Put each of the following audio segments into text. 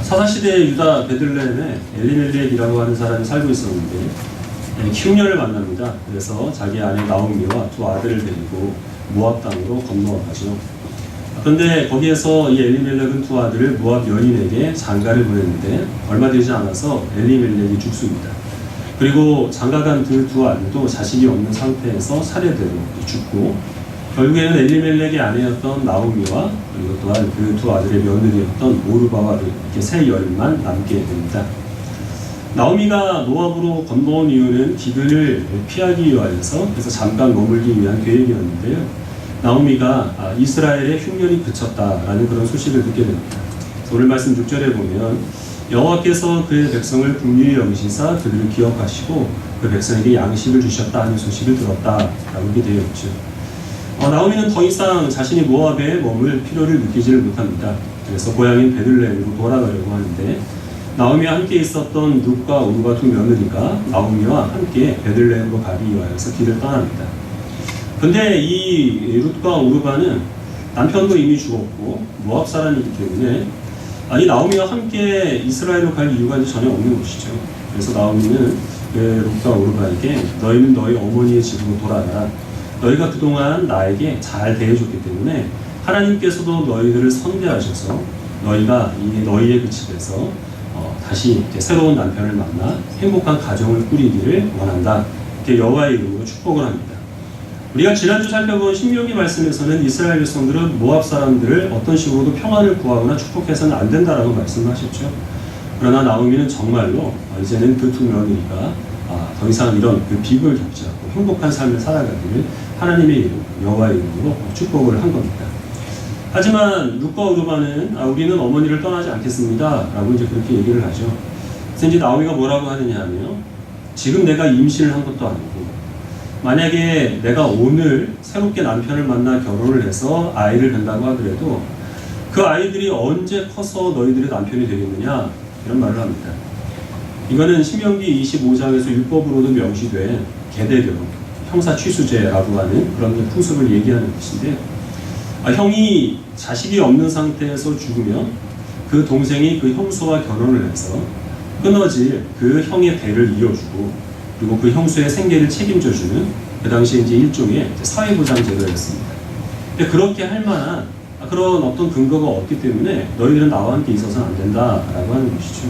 사사시대 유다 베들레헴에 엘리멜렉이라고 하는 사람이 살고 있었는데 흉년을 만납니다. 그래서 자기 아내 나오미와 두 아들을 데리고 모압 땅으로 건너가죠. 그런데 거기에서 이 엘리멜렉은 두 아들을 모압 여인에게 장가를 보냈는데 얼마 되지 않아서 엘리멜렉이 죽습니다. 그리고 장가간 그 두 아들도 자식이 없는 상태에서 차례대로 죽고, 결국에는 엘리멜렉의 아내였던 나오미와 그리고 또한 그 두 아들의 며느리였던 오르바와 이렇게 세 여인만 남게 됩니다. 나오미가 모압으로 건너온 이유는 기근을 피하기 위하여서, 그래서 잠깐 머물기 위한 계획이었는데요. 나오미가 이스라엘의 흉년이 그쳤다라는 그런 소식을 듣게 됩니다. 오늘 말씀 6절에 보면 여호와께서 그의 백성을 긍휼히 여기시사 그들을 기억하시고 그 백성에게 양식을 주셨다 하는 소식을 들었다라고 이렇게 되어 있죠. 나오미는 더 이상 자신이 모압에 머물 필요를 느끼지를 못합니다. 그래서 고향인 베들레헴으로 돌아가려고 하는데, 나오미와 함께 있었던 룻과 오르바 두 며느리가 나오미와 함께 베들레헴으로 가기 위하여서 길을 떠납니다. 근데 이 룻과 오르바는 남편도 이미 죽었고 모압 사람이기 때문에 이 나오미와 함께 이스라엘로 갈 이유가 전혀 없는 것이죠. 그래서 나오미는 룻과 오르바에게 너희는 너희 어머니의 집으로 돌아가라. 너희가 그동안 나에게 잘 대해줬기 때문에 하나님께서도 너희들을 선대하셔서 너희가 너희의 그 집에서 다시 새로운 남편을 만나 행복한 가정을 꾸리기를 원한다. 이렇게 여호와의 이름으로 축복을 합니다. 우리가 지난주 살펴본 신명기 말씀에서는 이스라엘 백성들은 모압 사람들을 어떤 식으로도 평안을 구하거나 축복해서는 안 된다라고 말씀하셨죠. 그러나 나오미는 정말로 이제는 그 두 며느리가 더 이상 이런 그 빚을 겪지 않고 행복한 삶을 살아가기를 하나님의 이름, 여호와의 이름으로 축복을 한 겁니다. 하지만 룻과 오르바는 우리는 어머니를 떠나지 않겠습니다 라고 이제 그렇게 얘기를 하죠. 그래서 이제 나오미가 뭐라고 하느냐 하면, 지금 내가 임신을 한 것도 아니고, 만약에 내가 오늘 새롭게 남편을 만나 결혼을 해서 아이를 낳는다고 하더라도 그 아이들이 언제 커서 너희들의 남편이 되겠느냐, 이런 말을 합니다. 이거는 신명기 25장에서 율법으로도 명시된 계대결혼, 형사취수제라고 하는 그런 풍습을 얘기하는 것인데, 형이 자식이 없는 상태에서 죽으면 그 동생이 그 형수와 결혼을 해서 끊어질 그 형의 대를 이어주고, 그리고 그 형수의 생계를 책임져주는 그 당시에 이제 일종의 사회보장 제도였습니다. 근데 그렇게 할 만한 그런 어떤 근거가 없기 때문에 너희들은 나와 함께 있어서는 안 된다라고 하는 것이죠.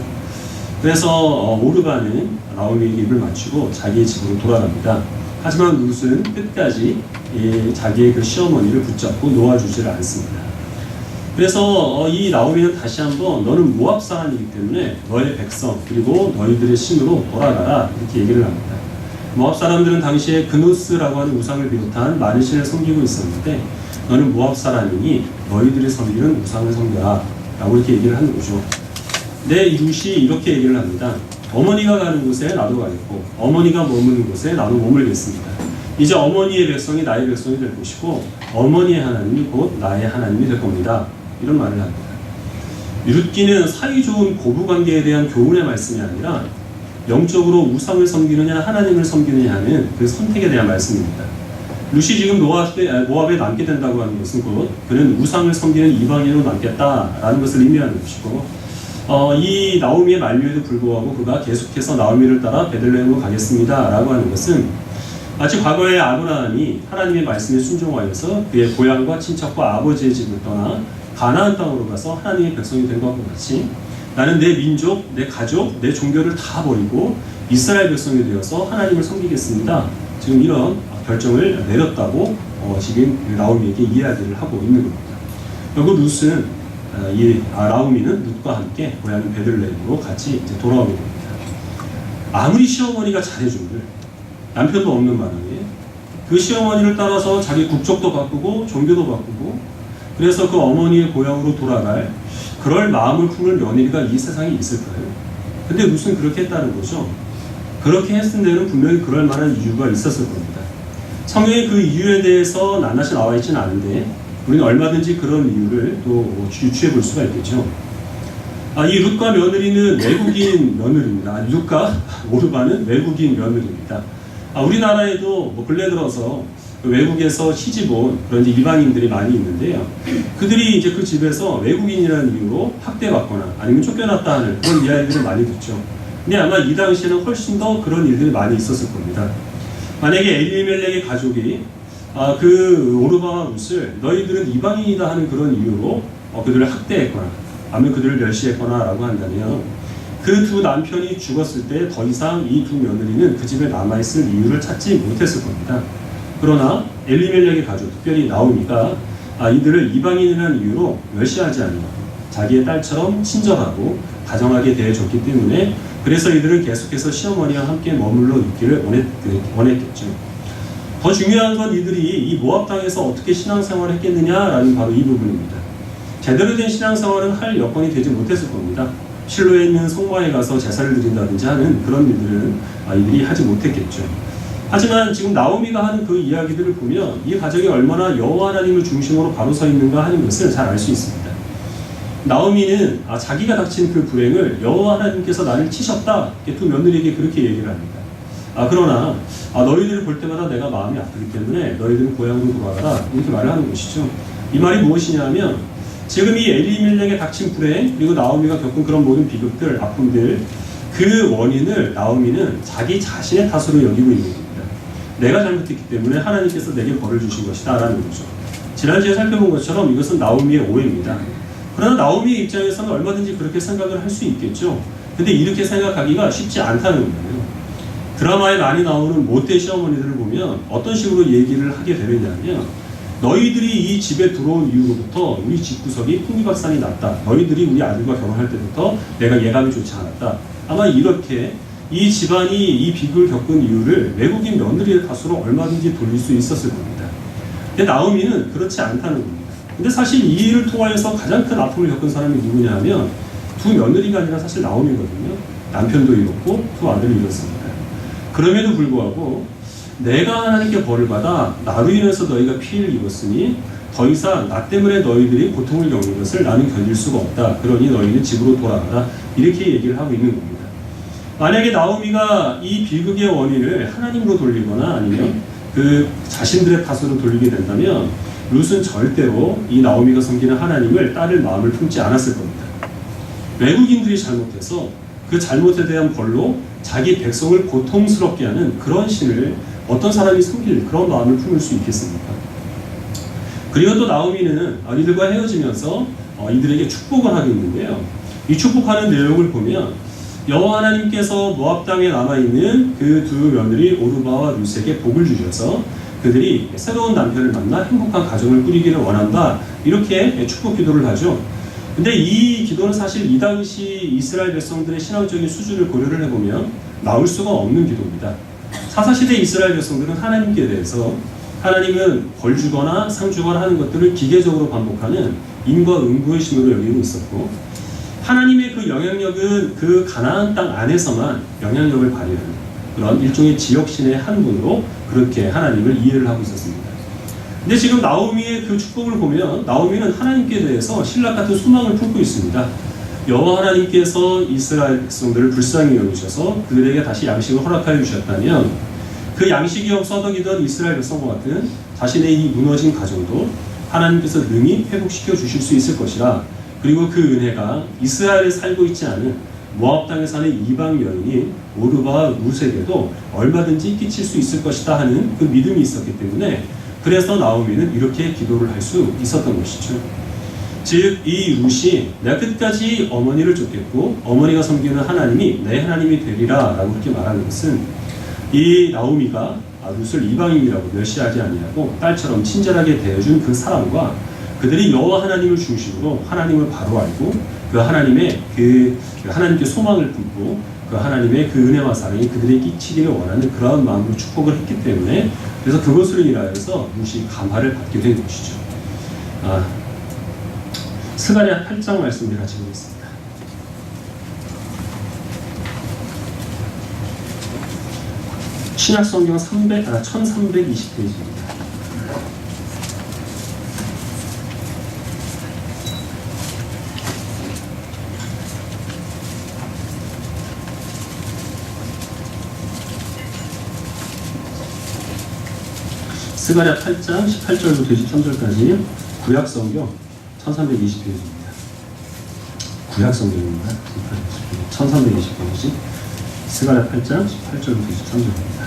그래서 오르바는 나오미에게 입을 맞추고 자기의 집으로 돌아갑니다. 하지만 룻은 끝까지 자기의 그 시어머니를 붙잡고 놓아주지를 않습니다. 그래서 이 나오미는 다시 한번 너는 모압 사람이기 때문에 너의 백성 그리고 너희들의 신으로 돌아가라, 이렇게 얘기를 합니다. 모압 사람들은 당시에 그누스라고 하는 우상을 비롯한 많은 신을 섬기고 있었는데, 너는 모압 사람이니 너희들이 섬기는 우상을 섬겨라 라고 이렇게 얘기를 하는 거죠. 근데 이 룻이 이렇게 얘기를 합니다. 어머니가 가는 곳에 나도 가겠고 어머니가 머무는 곳에 나도 머물겠습니다. 이제 어머니의 백성이 나의 백성이 될 것이고 어머니의 하나님이 곧 나의 하나님이 될 겁니다. 이런 말을 합니다. 룻기는 사이 좋은 고부관계에 대한 교훈의 말씀이 아니라 영적으로 우상을 섬기느냐 하나님을 섬기느냐 하는 그 선택에 대한 말씀입니다. 룻이 지금 모압에 남게 된다고 하는 것은 곧 그는 우상을 섬기는 이방인으로 남겠다라는 것을 의미하는 것이고, 이 나오미의 만류에도 불구하고 그가 계속해서 나오미를 따라 베들레헴으로 가겠습니다 라고 하는 것은 마치 과거에 아브라함이 하나님의 말씀에 순종하여서 그의 고향과 친척과 아버지의 집을 떠나 가나안 땅으로 가서 하나님의 백성이 된 것과 같이, 나는 내 민족, 내 가족, 내 종교를 다 버리고 이스라엘 백성이 되어서 하나님을 섬기겠습니다, 지금 이런 결정을 내렸다고 지금 나오미에게 이야기를 하고 있는 겁니다. 결국 룻은 나오미는 룻과 함께 고향인 베들레헴으로 같이 이제 돌아오게 됩니다. 아무리 시어머니가 잘해준들 남편도 없는 바람에 그 시어머니를 따라서 자기 국적도 바꾸고 종교도 바꾸고, 그래서 그 어머니의 고향으로 돌아갈 그럴 마음을 품을 며느리가 이 세상에 있을까요? 근데 룻은 그렇게 했다는 거죠. 그렇게 했을 때는 분명히 그럴 만한 이유가 있었을 겁니다. 성경에 그 이유에 대해서 낱낱이 나와 있지는 않은데 우리는 얼마든지 그런 이유를 또 유추해 볼 수가 있겠죠. 이 룻과 며느리는 외국인 며느리입니다. 룻과 오르바는 외국인 며느리입니다. 우리나라에도 근래 들어서 외국에서 시집 온 그런 이방인들이 많이 있는데요. 그들이 이제 그 집에서 외국인이라는 이유로 학대받거나 아니면 쫓겨났다 하는 그런 이야기들을 많이 듣죠. 근데 아마 이 당시에는 훨씬 더 그런 일들이 많이 있었을 겁니다. 만약에 엘리멜렉의 가족이 그 오르바와 룻을 너희들은 이방인이다 하는 그런 이유로 그들을 학대했거나 아니면 그들을 멸시했거나 라고 한다면 그 두 남편이 죽었을 때 더 이상 이 두 며느리는 그 집에 남아있을 이유를 찾지 못했을 겁니다. 그러나 엘리멜렉의 가족, 특별히 나오미가 이들을 이방인이라는 이유로 멸시하지 않고 자기의 딸처럼 친절하고 다정하게 대해줬기 때문에 그래서 이들은 계속해서 시어머니와 함께 머물러 있기를 원했겠죠. 더 중요한 건 이들이 이 모압 땅에서 어떻게 신앙생활을 했겠느냐라는 바로 이 부분입니다. 제대로 된 신앙생활은 할 여건이 되지 못했을 겁니다. 실로에 있는 성막에 가서 제사를 드린다든지 하는 그런 일들은 이들이 하지 못했겠죠. 하지만 지금 나오미가 하는 그 이야기들을 보면 이 가족이 얼마나 여호와 하나님을 중심으로 바로 서 있는가 하는 것을 잘 알 수 있습니다. 나오미는 자기가 닥친 그 불행을 여호와 하나님께서 나를 치셨다 두 며느리에게 그렇게 얘기를 합니다. 그러나 너희들을 볼 때마다 내가 마음이 아프기 때문에 너희들은 고향으로 돌아가라 이렇게 말을 하는 것이죠. 이 말이 무엇이냐 하면 지금 이 엘리멜렉의 닥친 불행 그리고 나오미가 겪은 그런 모든 비극들, 아픔들 그 원인을 나오미는 자기 자신의 탓으로 여기고 있는 겁니다. 내가 잘못했기 때문에 하나님께서 내게 벌을 주신 것이다 라는 거죠. 지난주에 살펴본 것처럼 이것은 나오미의 오해입니다. 그러나 나오미의 입장에서는 얼마든지 그렇게 생각을 할 수 있겠죠. 근데 이렇게 생각하기가 쉽지 않다는 거예요. 드라마에 많이 나오는 모태 시어머니들을 보면 어떤 식으로 얘기를 하게 되느냐면 너희들이 이 집에 들어온 이후로부터 우리 집구석이 풍비박산이 났다. 너희들이 우리 아들과 결혼할 때부터 내가 예감이 좋지 않았다. 아마 이렇게 이 집안이 이 비극을 겪은 이유를 외국인 며느리의 탓으로 얼마든지 돌릴 수 있었을 겁니다. 근데 나오미는 그렇지 않다는 겁니다. 근데 사실 이 일을 통하여서 가장 큰 아픔을 겪은 사람이 누구냐 하면 두 며느리가 아니라 사실 나오미거든요. 남편도 잃었고 두 아들을 잃었습니다. 그럼에도 불구하고 내가 하나님께 벌을 받아 나로 인해서 너희가 피해를 입었으니 더 이상 나 때문에 너희들이 고통을 겪는 것을 나는 견딜 수가 없다. 그러니 너희는 집으로 돌아가라. 이렇게 얘기를 하고 있는 겁니다. 만약에 나오미가 이 비극의 원인을 하나님으로 돌리거나 아니면 그 자신들의 탓으로 돌리게 된다면 룻은 절대로 이 나오미가 섬기는 하나님을 따를 마음을 품지 않았을 겁니다. 외국인들이 잘못해서 그 잘못에 대한 벌로 자기 백성을 고통스럽게 하는 그런 신을 어떤 사람이 섬길 그런 마음을 품을 수 있겠습니까? 그리고 또 나오미는 이들과 헤어지면서 이들에게 축복을 하고 있는데요. 이 축복하는 내용을 보면 여호와 하나님께서 모압 땅에 남아있는 그 두 며느리 오르바와 룻에게 복을 주셔서 그들이 새로운 남편을 만나 행복한 가정을 꾸리기를 원한다. 이렇게 축복 기도를 하죠. 근데 이 기도는 사실 이 당시 이스라엘 백성들의 신앙적인 수준을 고려를 해보면 나올 수가 없는 기도입니다. 사사시대 이스라엘 백성들은 하나님께 대해서 하나님은 벌 주거나 상 주거나 하는 것들을 기계적으로 반복하는 인과 응고의 신으로 여기고 있었고 하나님의 그 영향력은 그 가나안 땅 안에서만 영향력을 발휘하는 그런 일종의 지역신의 한 분으로 그렇게 하나님을 이해를 하고 있었습니다. 근데 지금 나오미의 그 축복을 보면 나오미는 하나님께 대해서 신락 같은 소망을 품고 있습니다. 여호와 하나님께서 이스라엘 백성들을 불쌍히 여기셔서 그들에게 다시 양식을 허락하여 주셨다면 그 양식이 없어덕이던 이스라엘 백성과 같은 자신의 이 무너진 가정도 하나님께서 능히 회복시켜 주실 수 있을 것이라. 그리고 그 은혜가 이스라엘에 살고 있지 않은 모압 땅에 사는 이방 여인인 오르바와 룻에게도 얼마든지 끼칠 수 있을 것이다 하는 그 믿음이 있었기 때문에 그래서 나오미는 이렇게 기도를 할 수 있었던 것이죠. 즉 이 룻이 내가 끝까지 어머니를 쫓겠고 어머니가 섬기는 하나님이 내 하나님이 되리라 라고 그렇게 말하는 것은 이 나오미가 룻을 이방인이라고 멸시하지 아니하고 딸처럼 친절하게 대해준 그 사람과 그들이 여호와 하나님을 중심으로 하나님을 바로 알고 그 하나님의 하나님께 소망을 품고 그 하나님의 그 은혜와 사랑이 그들에게 끼치기를 원하는 그러한 마음으로 축복을 했기 때문에 그래서 그것으로 인하여서 룻이 감화를 받게 된 것이죠. 스가랴 8장 말씀을 같이 보겠습니다. 신약성경 1320페이지입니다. 스가랴 8장 18절부터 23절까지 구약성경 1320페이지입니다. 구약 성경입니다. 1320페이지 스가랴 8장 18절부터 23절입니다.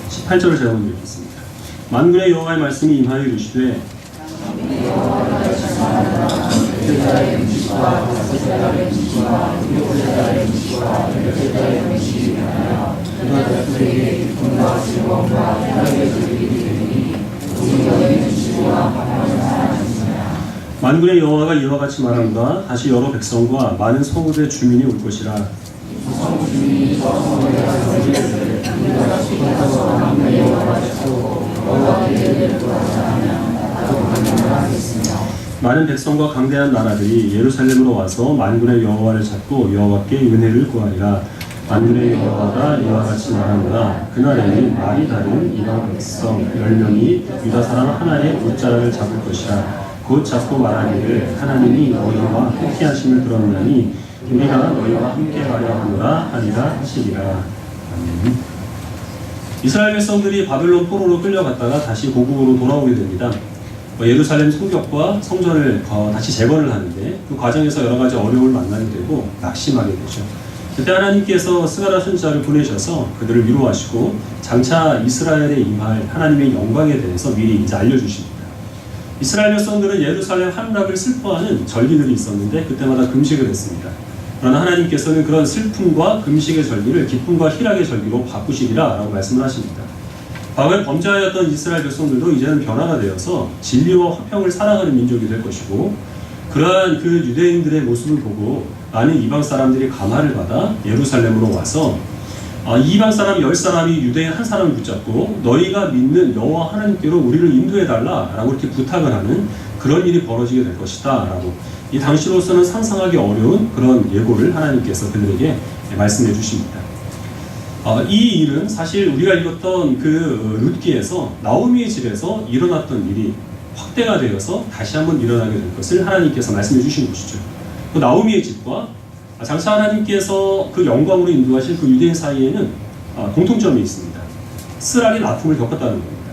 18절을 제가 먼저 읽겠습니다. 만군의 여호와의 말씀이 임하여 이르시되 만군의 여호와가 이와 같이 말한다. 다시 여러 백성과 많은 성읍의 주민이 올 것이라. 많은 백성과 강대한 나라들이 예루살렘으로 와서 만군의 여호와를 찾고 여호와께 은혜를 구하리라. 만군의 여호와가 이와 같이 말한다. 그날에는 말이 다른 이방 백성 10명이 유다 사람 하나의 옷자락을 잡을 것이라. 곧 잡고 말하기를 하나님이 너희와 함께 하심을 들었나니 우리가 너희와 함께 가려 하노라 하리라 하시리라. 아멘. 이스라엘 백성들이 바벨론 포로로 끌려갔다가 다시 고국으로 돌아오게 됩니다. 예루살렘 성벽과 성전을 다시 재건을 하는데 그 과정에서 여러 가지 어려움을 만나게 되고 낙심하게 되죠. 그때 하나님께서 스가랴 선지자를 보내셔서 그들을 위로하시고 장차 이스라엘에 임할 하나님의 영광에 대해서 미리 이제 알려주십니다. 이스라엘 백성들은 예루살렘 함락을 슬퍼하는 절기들이 있었는데 그때마다 금식을 했습니다. 그러나 하나님께서는 그런 슬픔과 금식의 절기를 기쁨과 희락의 절기로 바꾸시리라 라고 말씀을 하십니다. 과거에 범죄하였던 이스라엘 백성들도 이제는 변화가 되어서 진리와 화평을 사랑하는 민족이 될 것이고, 그러한 그 유대인들의 모습을 보고 많은 이방 사람들이 감화를 받아 예루살렘으로 와서 이방 사람 10사람이 유대인 한 사람을 붙잡고 너희가 믿는 여호와 하나님께로 우리를 인도해달라 라고 이렇게 부탁을 하는 그런 일이 벌어지게 될 것이다 라고, 이 당시로서는 상상하기 어려운 그런 예고를 하나님께서 그들에게 말씀해 주십니다. 이 일은 사실 우리가 읽었던 그 룻기에서 나오미의 집에서 일어났던 일이 확대가 되어서 다시 한번 일어나게 될 것을 하나님께서 말씀해 주신 것이죠. 그 나오미의 집과 장차 하나님께서 그 영광으로 인도하실 그 유대인 사이에는 공통점이 있습니다. 쓰라린 아픔을 겪었다는 겁니다.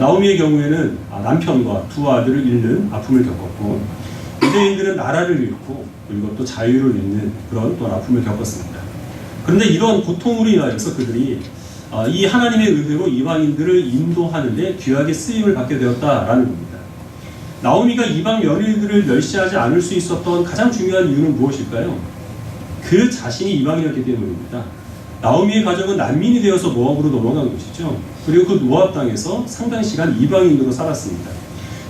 나오미의 경우에는 남편과 두 아들을 잃는 아픔을 겪었고, 유대인들은 나라를 잃고 그리고 또 자유를 잃는 그런 또 아픔을 겪었습니다. 그런데 이런 고통으로 인하여서 그들이 이 하나님의 은혜로 이방인들을 인도하는데 귀하게 쓰임을 받게 되었다라는 겁니다. 나오미가 이방 며느리들을 멸시하지 않을 수 있었던 가장 중요한 이유는 무엇일까요? 그 자신이 이방이었기 때문입니다. 나오미의 가정은 난민이 되어서 모압으로 넘어간 것이죠. 그리고 그 모압 땅에서 상당 시간 이방인으로 살았습니다.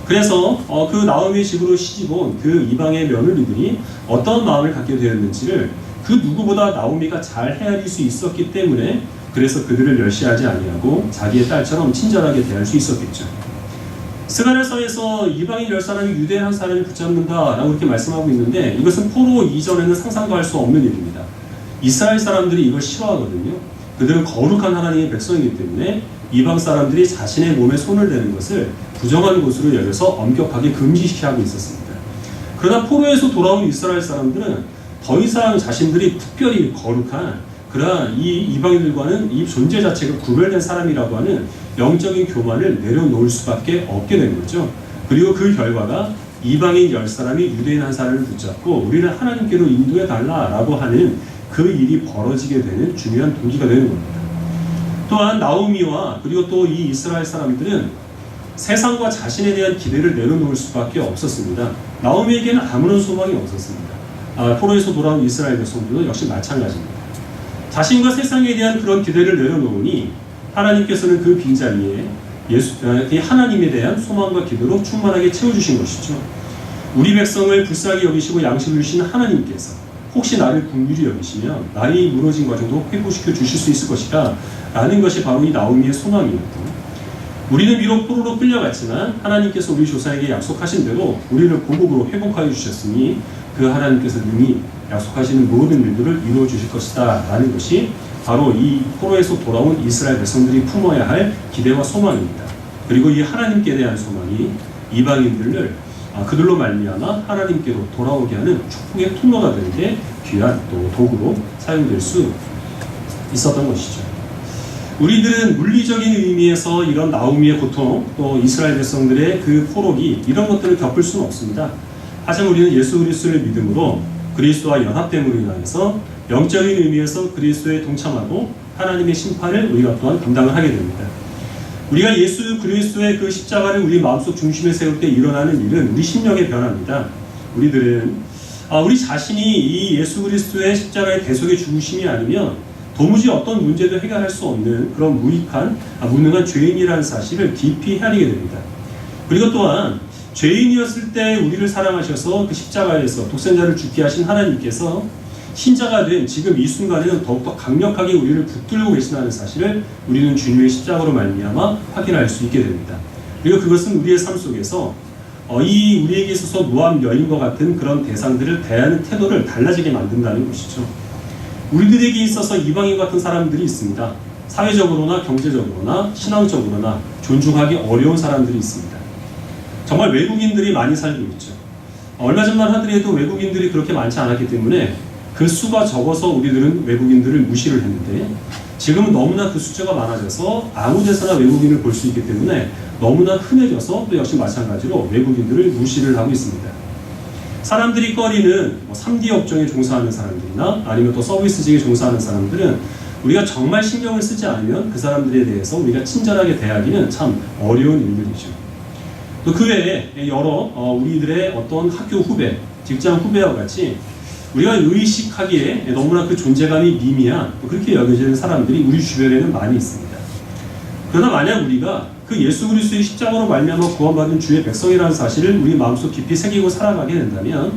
그래서 그 나오미의 집으로 시집온 그 이방의 며느리들이 어떤 마음을 갖게 되었는지를 그 누구보다 나오미가 잘 헤아릴 수 있었기 때문에, 그래서 그들을 멸시하지 아니하고 자기의 딸처럼 친절하게 대할 수 있었겠죠. 스가랴서에서 이방인 10사람이 유대인 한 사람을 붙잡는다라고 이렇게 말씀하고 있는데, 이것은 포로 이전에는 상상도 할 수 없는 일입니다. 이스라엘 사람들이 이걸 싫어하거든요. 그들은 거룩한 하나님의 백성이기 때문에 이방 사람들이 자신의 몸에 손을 대는 것을 부정한 것으로 여겨서 엄격하게 금지시하고 있었습니다. 그러나 포로에서 돌아온 이스라엘 사람들은 더 이상 자신들이 특별히 거룩한 그러한 이 이방인들과는 이 존재 자체가 구별된 사람이라고 하는 영적인 교만을 내려놓을 수밖에 없게 된 거죠. 그리고 그 결과가 이방인 10사람이 유대인 한 사람을 붙잡고 우리를 하나님께로 인도해달라라고 하는 그 일이 벌어지게 되는 중요한 동기가 되는 겁니다. 또한 나오미와 그리고 또 이 이스라엘 사람들은 세상과 자신에 대한 기대를 내려놓을 수밖에 없었습니다. 나오미에게는 아무런 소망이 없었습니다. 포로에서 돌아온 이스라엘 백성들도 역시 마찬가지입니다. 자신과 세상에 대한 그런 기대를 내려놓으니 하나님께서는 그 빈자리에 하나님에 대한 소망과 기대로 충만하게 채워주신 것이죠. 우리 백성을 불쌍히 여기시고 양식을 주신 하나님께서 혹시 나를 긍휼히 여기시면 나의 무너진 과정도 회복시켜 주실 수 있을 것이다 라는 것이 바로 이 나오미의 소망이었고, 우리는 비록 포로로 끌려갔지만 하나님께서 우리 조상에게 약속하신 대로 우리를 고국으로 회복하여 주셨으니 그 하나님께서 능히 약속하시는 모든 일들을 이루어 주실 것이다 라는 것이 바로 이 포로에서 돌아온 이스라엘 백성들이 품어야 할 기대와 소망입니다. 그리고 이 하나님께 대한 소망이 이방인들을 그들로 말미암아 하나님께로 돌아오게 하는 축복의 통로가 되는데 귀한 또 도구로 사용될 수 있었던 것이죠. 우리들은 물리적인 의미에서 이런 나오미의 고통, 또 이스라엘 백성들의 그 포로기, 이런 것들을 겪을 수는 없습니다. 하지만 우리는 예수 그리스도를 믿음으로 그리스도와 연합됨으로 인하여서 영적인 의미에서 그리스도에 동참하고 하나님의 심판을 우리가 또한 감당을 하게 됩니다. 우리가 예수 그리스도의 그 십자가를 우리 마음속 중심에 세울 때 일어나는 일은 우리 심령의 변화입니다. 우리들은 우리 자신이 이 예수 그리스도의 십자가의 대속의 죽으심이 아니면 도무지 어떤 문제도 해결할 수 없는 그런 무능한 죄인이라는 사실을 깊이 헤아리게 됩니다. 그리고 또한 죄인이었을 때 우리를 사랑하셔서 그 십자가에서 독생자를 죽게 하신 하나님께서 신자가 된 지금 이 순간에는 더욱더 강력하게 우리를 붙들고 계시다는 사실을 우리는 주님의 십자가로 말미암아 확인할 수 있게 됩니다. 그리고 그것은 우리의 삶 속에서 이 우리에게 있어서 모함 여인과 같은 그런 대상들을 대하는 태도를 달라지게 만든다는 것이죠. 우리들에게 있어서 이방인 같은 사람들이 있습니다. 사회적으로나 경제적으로나 신앙적으로나 존중하기 어려운 사람들이 있습니다. 정말 외국인들이 많이 살고 있죠. 얼마 전만 하더라도 외국인들이 그렇게 많지 않았기 때문에 그 수가 적어서 우리들은 외국인들을 무시를 했는데 지금은 너무나 그 숫자가 많아져서 아무 데서나 외국인을 볼 수 있기 때문에 너무나 흔해져서 또 역시 마찬가지로 외국인들을 무시를 하고 있습니다. 사람들이 꺼리는 3D 업종에 종사하는 사람들이나 아니면 또 서비스직에 종사하는 사람들은 우리가 정말 신경을 쓰지 않으면 그 사람들에 대해서 우리가 친절하게 대하기는 참 어려운 일들이죠. 또 그 외에 여러 우리들의 어떤 학교 후배, 직장 후배와 같이 우리가 의식하기에 너무나 그 존재감이 미미한 그렇게 여겨지는 사람들이 우리 주변에는 많이 있습니다. 그러나 만약 우리가 그 예수 그리스도의 십자가로 말미암아 구원받은 주의 백성이라는 사실을 우리 마음속 깊이 새기고 살아가게 된다면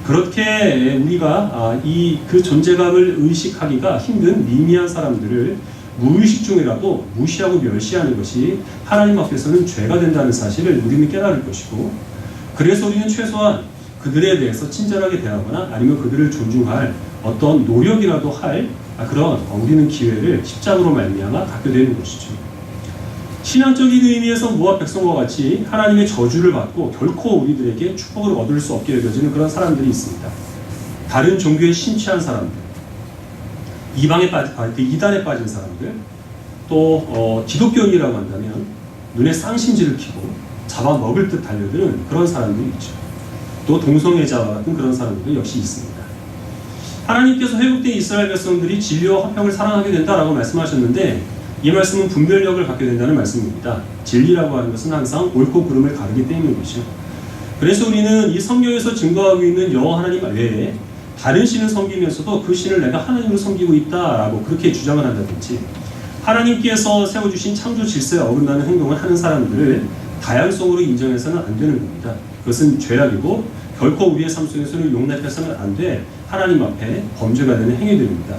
그렇게 우리가 그 존재감을 의식하기가 힘든 미미한 사람들을 무의식 중이라도 무시하고 멸시하는 것이 하나님 앞에서는 죄가 된다는 사실을 우리는 깨달을 것이고 그래서 우리는 최소한 그들에 대해서 친절하게 대하거나 아니면 그들을 존중할 어떤 노력이라도 할 그런 우리는 기회를 십자가로 말미암아 갖게 되는 것이죠. 신앙적인 의미에서 모압 백성과 같이 하나님의 저주를 받고 결코 우리들에게 축복을 얻을 수 없게 여겨지는 그런 사람들이 있습니다. 다른 종교에 심취한 사람들, 이단에 빠진 사람들, 또 기독교인이라고 한다면 눈에 쌍심지를 켜고 잡아먹을 듯 달려드는 그런 사람들이 있죠. 또 동성애자와 같은 그런 사람들도 역시 있습니다. 하나님께서 회복된 이스라엘 백성들이 진리와 화평을 사랑하게 된다라고 말씀하셨는데 이 말씀은 분별력을 갖게 된다는 말씀입니다. 진리라고 하는 것은 항상 옳고 그름을 가르기 때문인 것이죠. 그래서 우리는 이 성경에서 증거하고 있는 여호와 하나님 외에 다른 신을 섬기면서도 그 신을 내가 하나님으로 섬기고 있다라고 그렇게 주장을 한다든지 하나님께서 세워주신 창조 질서에 어긋나는 행동을 하는 사람들을 다양성으로 인정해서는 안 되는 겁니다. 그것은 죄악이고 결코 우리의 삶 속에서는 용납해서는 안 돼 하나님 앞에 범죄가 되는 행위들입니다.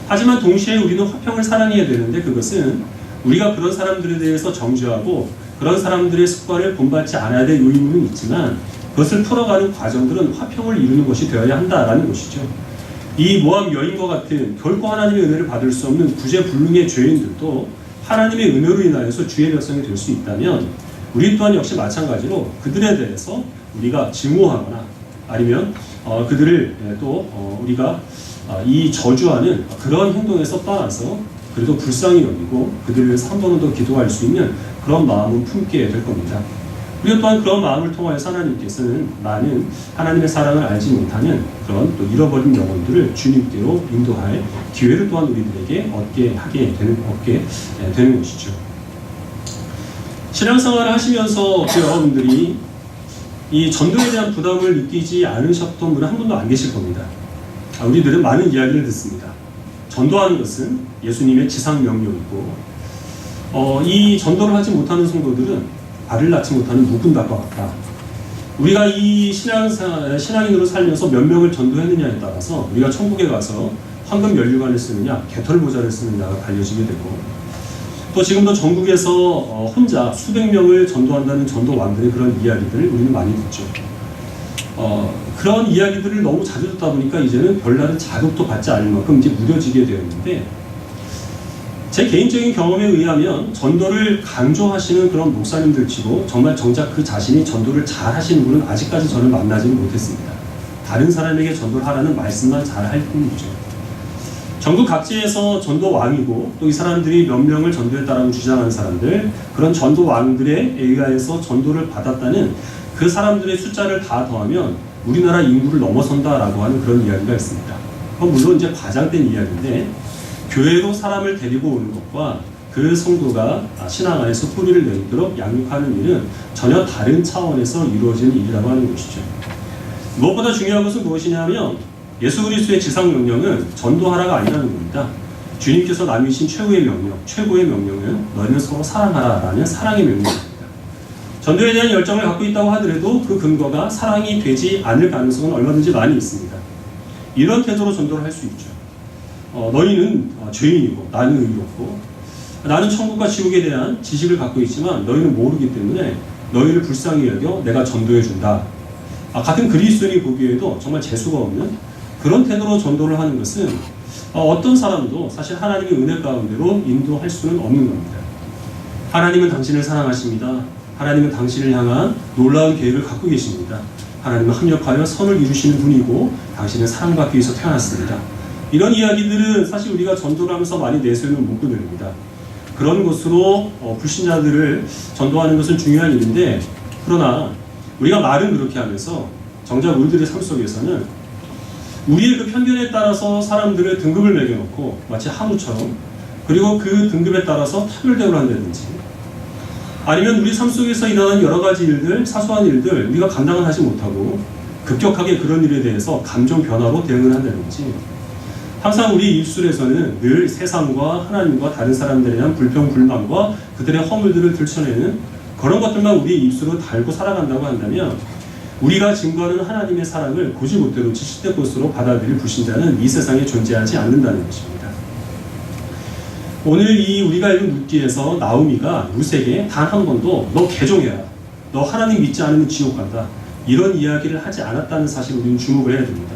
하지만 동시에 우리는 화평을 사랑해야 되는데 그것은 우리가 그런 사람들에 대해서 정죄하고 그런 사람들의 습관을 본받지 않아야 될 의무는 있지만 그것을 풀어가는 과정들은 화평을 이루는 것이 되어야 한다라는 것이죠. 이 모압 여인과 같은 결코 하나님의 은혜를 받을 수 없는 구제불능의 죄인들도 하나님의 은혜로 인하여서 주의 백성이 될 수 있다면 우리 또한 역시 마찬가지로 그들에 대해서 우리가 증오하거나 아니면 그들을 또 우리가 이 저주하는 그런 행동에서 떠나서 그래도 불쌍히 여기고 그들을 위해서 한 번은 더 기도할 수 있는 그런 마음을 품게 될 겁니다. 우리가 또한 그런 마음을 통하여서 하나님께서는 많은 하나님의 사랑을 알지 못하는 그런 또 잃어버린 영혼들을 주님께로 인도할 기회를 또한 우리들에게 얻게 되는 것이죠. 신앙생활을 하시면서 여러분들이 이 전도에 대한 부담을 느끼지 않으셨던 분은 한 분도 안 계실 겁니다. 우리들은 많은 이야기를 듣습니다. 전도하는 것은 예수님의 지상 명령이고 이 전도를 하지 못하는 성도들은 발을 낳지 못하는 묵은 닭과 같다. 우리가 이 신앙인으로 살면서 몇 명을 전도했느냐에 따라서 우리가 천국에 가서 황금 면류관을 쓰느냐 개털 모자를 쓰느냐가 갈려지게 되고 또 지금도 전국에서 혼자 수백 명을 전도한다는 전도왕들의 그런 이야기들을 우리는 많이 듣죠. 그런 이야기들을 너무 자주 듣다 보니까 이제는 별다른 자극도 받지 않을 만큼 이제 무뎌지게 되었는데 제 개인적인 경험에 의하면 전도를 강조하시는 그런 목사님들 치고 정말 정작 그 자신이 전도를 잘 하시는 분은 아직까지 저는 만나지는 못했습니다. 다른 사람에게 전도를 하라는 말씀만 잘 할 뿐이죠. 전국 각지에서 전도 왕이고 또 이 사람들이 몇 명을 전도했다라고 주장하는 사람들, 그런 전도 왕들에 의하여서 전도를 받았다는 그 사람들의 숫자를 다 더하면 우리나라 인구를 넘어선다라고 하는 그런 이야기가 있습니다. 그건 물론 이제 과장된 이야기인데, 교회로 사람을 데리고 오는 것과 그 성도가 신앙 안에서 뿌리를 내도록 양육하는 일은 전혀 다른 차원에서 이루어지는 일이라고 하는 것이죠. 무엇보다 중요한 것은 무엇이냐면 예수 그리스도의 지상 명령은 전도하라가 아니라는 겁니다. 주님께서 남기신 최고의 명령은 너희는 서로 사랑하라라는 사랑의 명령입니다. 전도에 대한 열정을 갖고 있다고 하더라도 그 근거가 사랑이 되지 않을 가능성은 얼마든지 많이 있습니다. 이런 태도로 전도를 할 수 있죠. 너희는 죄인이고 나는 의롭고 나는 천국과 지옥에 대한 지식을 갖고 있지만 너희는 모르기 때문에 너희를 불쌍히 여겨 내가 전도해 준다. 같은 그리스도인이 보기에도 정말 재수가 없는 그런 태도로 전도를 하는 것은 어떤 사람도 사실 하나님의 은혜 가운데로 인도할 수는 없는 겁니다. 하나님은 당신을 사랑하십니다. 하나님은 당신을 향한 놀라운 계획을 갖고 계십니다. 하나님은 합력하여 선을 이루시는 분이고 당신은 사랑받기 위해서 태어났습니다. 이런 이야기들은 사실 우리가 전도를 하면서 많이 내세우는 문구들입니다. 그런 것으로 불신자들을 전도하는 것은 중요한 일인데, 그러나 우리가 말은 그렇게 하면서 정작 우리들의 삶 속에서는 우리의 그 편견에 따라서 사람들을 등급을 매겨놓고 마치 하무처럼, 그리고 그 등급에 따라서 차별대우를 한다든지, 아니면 우리 삶 속에서 일어나는 여러 가지 일들, 사소한 일들 우리가 감당을 하지 못하고 급격하게 그런 일에 대해서 감정 변화로 대응을 한다든지, 항상 우리 입술에서는 늘 세상과 하나님과 다른 사람들에 대한 불평, 불만과 그들의 허물들을 들춰내는 그런 것들만 우리 입술로 달고 살아간다고 한다면 우리가 증거하는 하나님의 사랑을 고지못대로 지식된 것으로 받아들일 불신자는 이 세상에 존재하지 않는다는 것입니다. 오늘 이 우리가 읽은 룻기에서 나오미가 룻에게 단 한 번도 너 개종해라, 너 하나님 믿지 않으면 지옥 간다, 이런 이야기를 하지 않았다는 사실 우리는 주목을 해야 됩니다.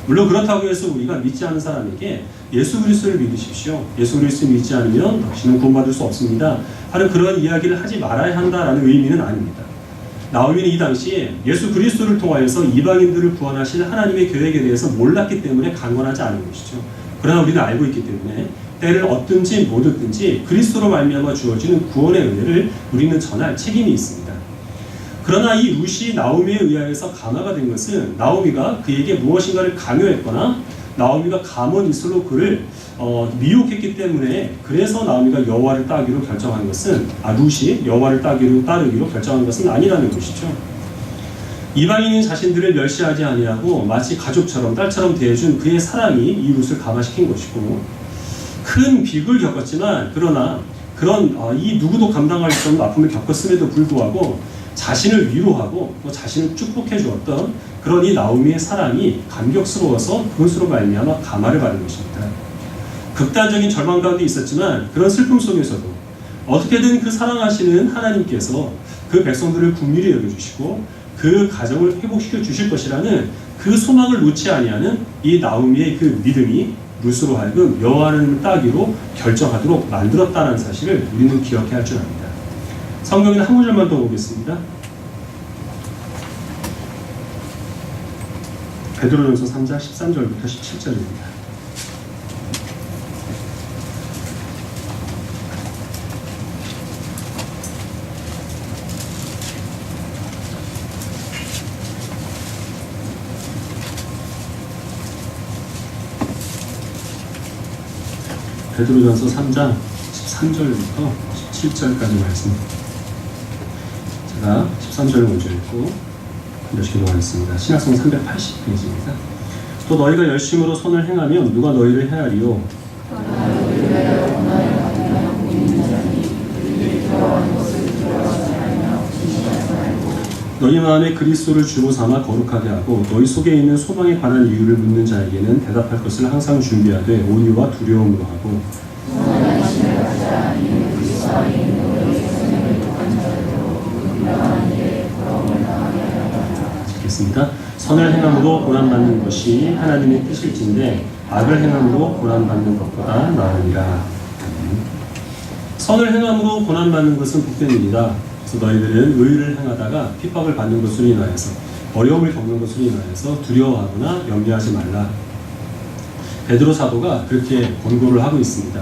물론 그렇다고 해서 우리가 믿지 않은 사람에게 예수 그리스도를 믿으십시오, 예수 그리스도 믿지 않으면 당신은 구원받을 수 없습니다 하는 그런 이야기를 하지 말아야 한다라는 의미는 아닙니다. 나오미는 이 당시에 예수 그리스도를 통하여서 이방인들을 구원하실 하나님의 계획에 대해서 몰랐기 때문에 강권하지 않은 것이죠. 그러나 우리는 알고 있기 때문에 때를 얻든지 못 얻든지 그리스도로 말미암아 주어지는 구원의 은혜를 우리는 전할 책임이 있습니다. 그러나 이 룻이 나오미에 의하여서 감화가 된 것은 나오미가 그에게 무엇인가를 강요했거나 나오미가 감언 이슬로 그를 미혹했기 때문에, 그래서 나오미가 여호와를 따기로 결정한 것은 룻이 여호와를 따르기로 결정한 것은 아니라는 것이죠. 이방인인 자신들을 멸시하지 아니하고 마치 가족처럼 딸처럼 대해준 그의 사랑이 이 룻을 감화시킨 것이고, 큰 비극을 겪었지만 그러나 그런 이 누구도 감당할 수 없는 아픔을 겪었음에도 불구하고 자신을 위로하고 또 자신을 축복해 주었던 그런 이 나오미의 사랑이 감격스러워서 그것으로 말미암아 감화를 받은 것입니다. 극단적인 절망 가운데 있었지만 그런 슬픔 속에서도 어떻게든 그 사랑하시는 하나님께서 그 백성들을 긍휼히 여겨주시고 그 가정을 회복시켜 주실 것이라는 그 소망을 놓지 아니하는 이 나오미의 그 믿음이 룻으로 하여금 여호와 하나님을 따기로 결정하도록 만들었다는 사실을 우리는 기억해야 할 줄 압니다. 성경에는 한 구절만 더 보겠습니다. 베드로전서 3장 13절부터 17절입니다. 베드로전서 3장 13절부터 17절까지 말씀. 제가 13절을 먼저 읽고 다시 기도하겠습니다. 신약성 380페이지입니다. 또 너희가 열심으로 선을 행하면 누가 너희를 헤아리요? 너희 마음에 그리스도를 주로 삼아 거룩하게 하고 너희 속에 있는 소망에 관한 이유를 묻는 자에게는 대답할 것을 항상 준비하되 온유와 두려움으로 하고, 읽겠습니다. 선을 행함으로 고난받는 것이 하나님의 뜻일진데 악을 행함으로 고난받는 것보다 나으니라. 선을 행함으로 고난받는 것은 복된 일이다. 그래서 너희들은 의를 행하다가 핍박을 받는 것으로 인하여서 어려움을 겪는 것으로 인하여서 두려워하거나 염려하지 말라. 베드로 사도가 그렇게 권고를 하고 있습니다.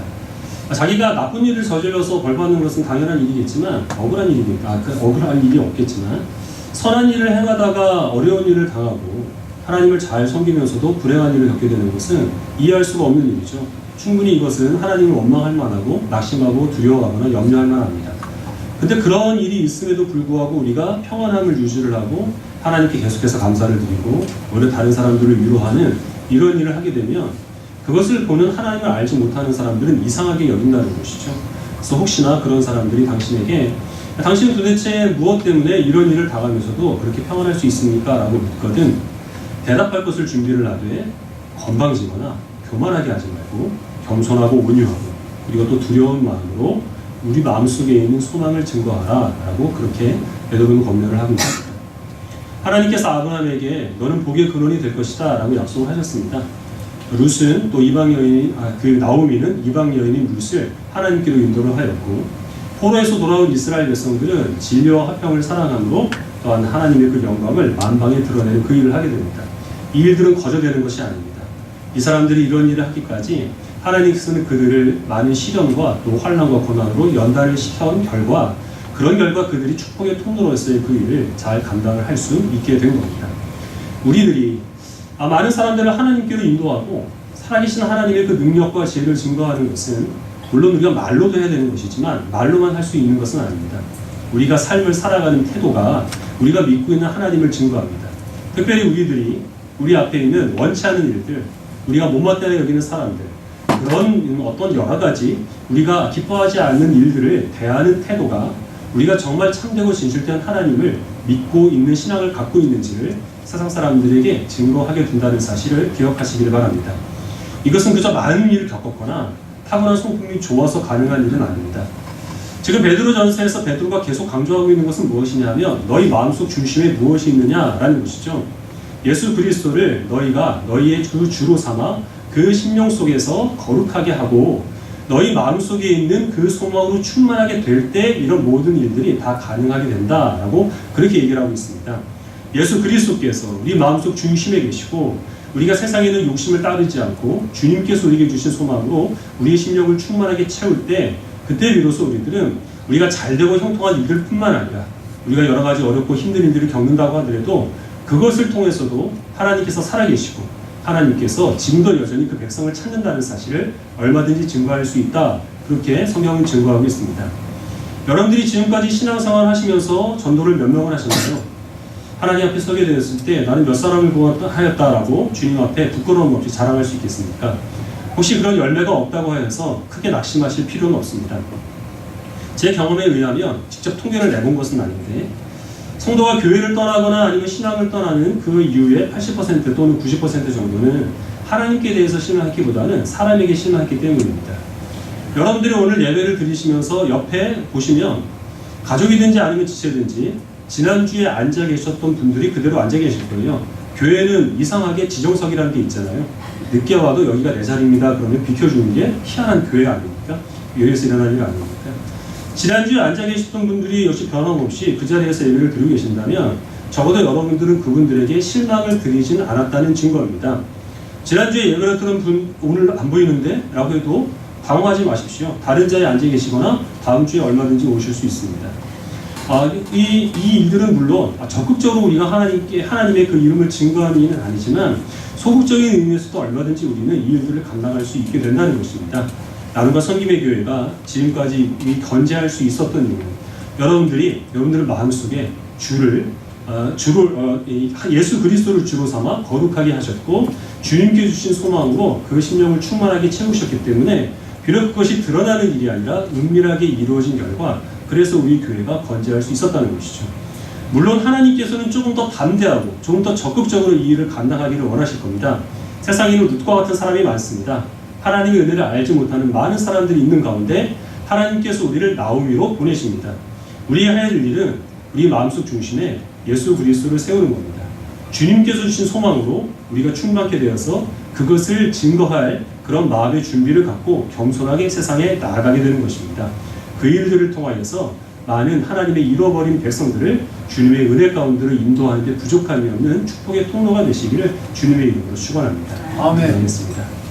자기가 나쁜 일을 저질러서 벌받는 것은 당연한 일이겠지만 억울한 일이 없겠지만 선한 일을 행하다가 어려운 일을 당하고 하나님을 잘 섬기면서도 불행한 일을 겪게 되는 것은 이해할 수가 없는 일이죠. 충분히 이것은 하나님을 원망할 만하고 낙심하고 두려워하거나 염려할 만합니다. 근데 그런 일이 있음에도 불구하고 우리가 평안함을 유지를 하고 하나님께 계속해서 감사를 드리고 오히려 다른 사람들을 위로하는 이런 일을 하게 되면 그것을 보는 하나님을 알지 못하는 사람들은 이상하게 여긴다는 것이죠. 그래서 혹시나 그런 사람들이 당신에게 당신은 도대체 무엇 때문에 이런 일을 당하면서도 그렇게 평안할 수 있습니까? 라고 묻거든 대답할 것을 준비를 하되 건방지거나 교만하게 하지 말고 겸손하고 온유하고 그리고 또 두려운 마음으로 우리 마음속에 있는 소망을 증거하라 라고 그렇게 베드로는 권면을 하고 있습니다. 하나님께서 아브라함에게 너는 복의 근원이 될 것이다 라고 약속을 하셨습니다. 룻은 또 나오미는 이방 여인인 룻을 하나님께로 인도를 하였고 포로에서 돌아온 이스라엘 백성들은 진리와 화평을 사랑함으로 또한 하나님의 그 영광을 만방에 드러내는 그 일을 하게 됩니다. 이 일들은 거저되는 것이 아닙니다. 이 사람들이 이런 일을 하기까지 하나님께서는 그들을 많은 시련과 또 환난과 고난으로 연단을 시켜온 결과 그런 결과 그들이 축복의 통로로서의 그 일을 잘 감당을 할 수 있게 된 겁니다. 우리들이 많은 사람들을 하나님께로 인도하고 살아계신 하나님의 그 능력과 지혜를 증거하는 것은 물론 우리가 말로도 해야 되는 것이지만 말로만 할 수 있는 것은 아닙니다. 우리가 삶을 살아가는 태도가 우리가 믿고 있는 하나님을 증거합니다. 특별히 우리들이 우리 앞에 있는 원치 않은 일들, 우리가 못마땅히 여기는 사람들, 그런 어떤 여러 가지 우리가 기뻐하지 않는 일들을 대하는 태도가 우리가 정말 참되고 진실된 하나님을 믿고 있는 신앙을 갖고 있는지를 세상 사람들에게 증거하게 된다는 사실을 기억하시길 바랍니다. 이것은 그저 많은 일을 겪었거나 타고난 성품이 좋아서 가능한 일은 아닙니다. 지금 베드로전서에서 베드로가 계속 강조하고 있는 것은 무엇이냐면 너희 마음속 중심에 무엇이 있느냐라는 것이죠. 예수 그리스도를 너희가 너희의 주로 삼아 그 심령 속에서 거룩하게 하고 너희 마음속에 있는 그 소망으로 충만하게 될 때 이런 모든 일들이 다 가능하게 된다라고 그렇게 얘기를 하고 있습니다. 예수 그리스도께서 우리 마음속 중심에 계시고 우리가 세상에 있는 욕심을 따르지 않고 주님께서 우리에게 주신 소망으로 우리의 심령을 충만하게 채울 때 그때 비로소 우리들은 우리가 잘되고 형통한 일들 뿐만 아니라 우리가 여러 가지 어렵고 힘든 일들을 겪는다고 하더라도 그것을 통해서도 하나님께서 살아계시고 하나님께서 지금도 여전히 그 백성을 찾는다는 사실을 얼마든지 증거할 수 있다. 그렇게 성경은 증거하고 있습니다. 여러분들이 지금까지 신앙생활 하시면서 전도를 몇 명을 하셨나요? 하나님 앞에 서게 되었을 때 나는 몇 사람을 구원하였다라고 주님 앞에 부끄러움 없이 자랑할 수 있겠습니까? 혹시 그런 열매가 없다고 하여서 크게 낙심하실 필요는 없습니다. 제 경험에 의하면 직접 통계를 내본 것은 아닌데 성도가 교회를 떠나거나 아니면 신앙을 떠나는 그 이후에 80% 또는 90% 정도는 하나님께 대해서 신앙하기보다는 사람에게 신앙했기 때문입니다. 여러분들이 오늘 예배를 드리시면서 옆에 보시면 가족이든지 아니면 지체든지 지난주에 앉아 계셨던 분들이 그대로 앉아 계실 거예요. 교회는 이상하게 지정석이라는 게 있잖아요. 늦게 와도 여기가 내 자리입니다. 그러면 비켜주는 게 희한한 교회 아닙니까? 교회에서 일어날 일 아닙니까? 지난주에 앉아 계셨던 분들이 역시 변함없이 그 자리에서 예배를 드리고 계신다면 적어도 여러분들은 그분들에게 실망을 드리진 않았다는 증거입니다. 지난주에 예배를 들은 분 오늘 안 보이는데? 라고 해도 당황하지 마십시오. 다른 자리에 앉아 계시거나 다음 주에 얼마든지 오실 수 있습니다. 이 일들은 물론 적극적으로 우리가 하나님의 그 이름을 증거하는 일은 아니지만 소극적인 의미에서도 얼마든지 우리는 이 일들을 감당할 수 있게 된다는 것입니다. 나눔과 섬김의 교회가 지금까지 건재할 수 있었던 이유는 여러분들의 마음속에 예수 그리스도를 주로 삼아 거룩하게 하셨고 주님께 주신 소망으로 그 심령을 충만하게 채우셨기 때문에 비록 그것이 드러나는 일이 아니라 은밀하게 이루어진 결과 그래서 우리 교회가 건재할 수 있었다는 것이죠. 물론 하나님께서는 조금 더 담대하고 조금 더 적극적으로 이 일을 감당하기를 원하실 겁니다. 세상에는 룻과 같은 사람이 많습니다. 하나님의 은혜를 알지 못하는 많은 사람들이 있는 가운데 하나님께서 우리를 나오미로 보내십니다. 우리의 할 일은 우리 마음속 중심에 예수 그리스도를 세우는 겁니다. 주님께서 주신 소망으로 우리가 충만케 되어서 그것을 증거할 그런 마음의 준비를 갖고 겸손하게 세상에 나아가게 되는 것입니다. 그 일들을 통하여서 많은 하나님의 잃어버린 백성들을 주님의 은혜 가운데로 인도하는 데 부족함이 없는 축복의 통로가 되시기를 주님의 이름으로 축원합니다. 아멘. 기도하겠습니다.